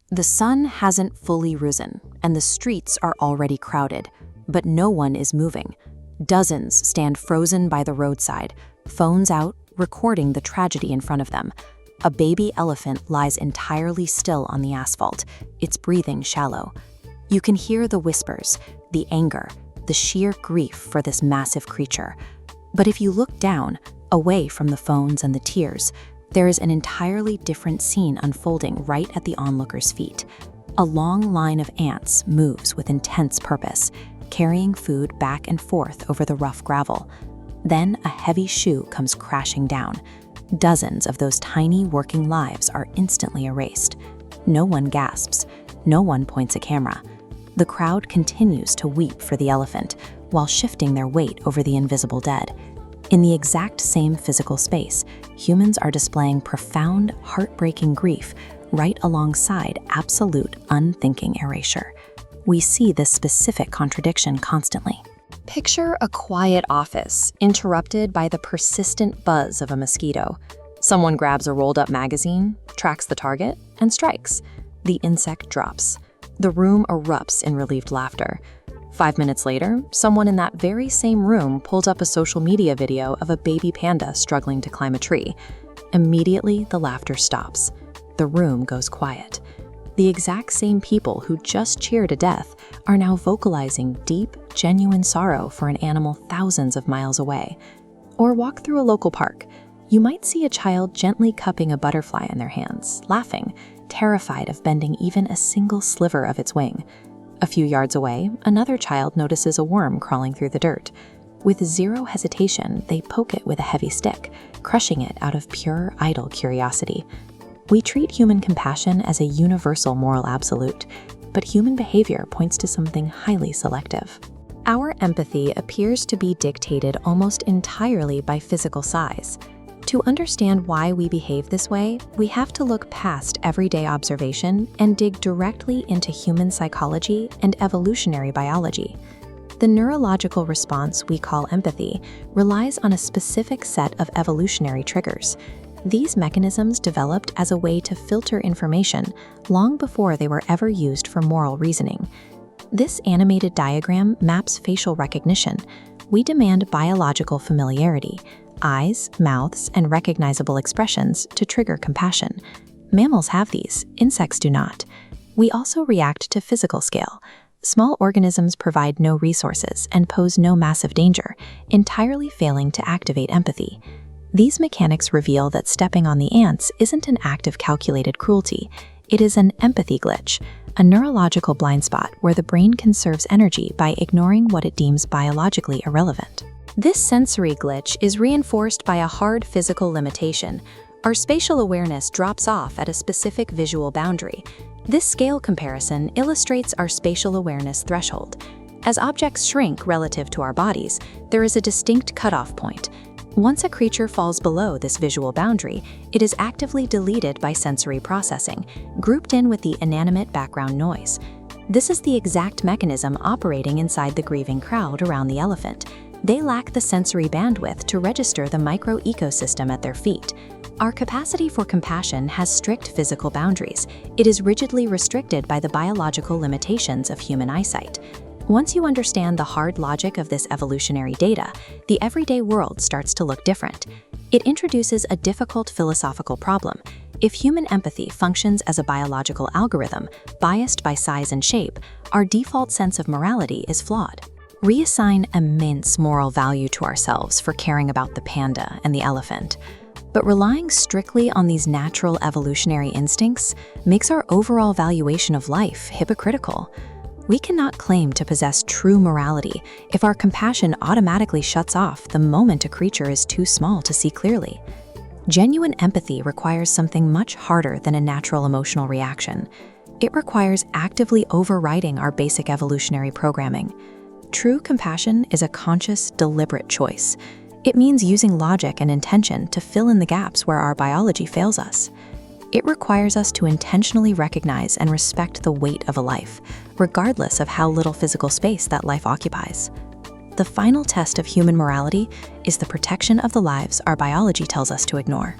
The sun hasn't fully risen, and the streets are already crowded, but no one is moving. Dozens stand frozen by the roadside, phones out, recording the tragedy in front of them. A baby elephant lies entirely still on the asphalt, its breathing shallow. You can hear the whispers, the anger, the sheer grief for this massive creature. But if you look down, away from the phones and the tears, there is an entirely different scene unfolding right at the onlooker's feet. A long line of ants moves with intense purpose, carrying food back and forth over the rough gravel. Then a heavy shoe comes crashing down. Dozens of those tiny working lives are instantly erased. No one gasps. No one points a camera. The crowd continues to weep for the elephant while shifting their weight over the invisible dead. In the exact same physical space, humans are displaying profound, heartbreaking grief right alongside absolute, unthinking erasure. We see this specific contradiction constantly. Picture a quiet office interrupted by the persistent buzz of a mosquito. Someone grabs a rolled-up magazine, tracks the target, and strikes. The insect drops. The room erupts in relieved laughter. 5 minutes later, someone in that very same room pulls up a social media video of a baby panda struggling to climb a tree. Immediately, the laughter stops. The room goes quiet. The exact same people who just cheered to death are now vocalizing deep, genuine sorrow for an animal thousands of miles away. Or walk through a local park. You might see a child gently cupping a butterfly in their hands, laughing, terrified of bending even a single sliver of its wing. A few yards away, another child notices a worm crawling through the dirt. With zero hesitation, they poke it with a heavy stick, crushing it out of pure, idle curiosity. We treat human compassion as a universal moral absolute, but human behavior points to something highly selective. Our empathy appears to be dictated almost entirely by physical size. To understand why we behave this way, we have to look past everyday observation and dig directly into human psychology and evolutionary biology. The neurological response we call empathy relies on a specific set of evolutionary triggers. These mechanisms developed as a way to filter information long before they were ever used for moral reasoning. This animated diagram maps facial recognition. We demand biological familiarity, eyes, mouths, and recognizable expressions to trigger compassion. Mammals have these, insects do not. We also react to physical scale. Small organisms provide no resources and pose no massive danger, entirely failing to activate empathy. These mechanics reveal that stepping on the ants isn't an act of calculated cruelty. It is an empathy glitch, a neurological blind spot where the brain conserves energy by ignoring what it deems biologically irrelevant. This sensory glitch is reinforced by a hard physical limitation. Our spatial awareness drops off at a specific visual boundary. This scale comparison illustrates our spatial awareness threshold. As objects shrink relative to our bodies, there is a distinct cutoff point. Once a creature falls below this visual boundary, it is actively deleted by sensory processing, grouped in with the inanimate background noise. This is the exact mechanism operating inside the grieving crowd around the elephant. They lack the sensory bandwidth to register the micro-ecosystem at their feet. Our capacity for compassion has strict physical boundaries. It is rigidly restricted by the biological limitations of human eyesight. Once you understand the hard logic of this evolutionary data, the everyday world starts to look different. It introduces a difficult philosophical problem. If human empathy functions as a biological algorithm, biased by size and shape, our default sense of morality is flawed. We assign immense moral value to ourselves for caring about the panda and the elephant. But relying strictly on these natural evolutionary instincts makes our overall valuation of life hypocritical. We cannot claim to possess true morality if our compassion automatically shuts off the moment a creature is too small to see clearly. Genuine empathy requires something much harder than a natural emotional reaction. It requires actively overriding our basic evolutionary programming. True compassion is a conscious, deliberate choice. It means using logic and intention to fill in the gaps where our biology fails us. It requires us to intentionally recognize and respect the weight of a life, regardless of how little physical space that life occupies. The final test of human morality is the protection of the lives our biology tells us to ignore.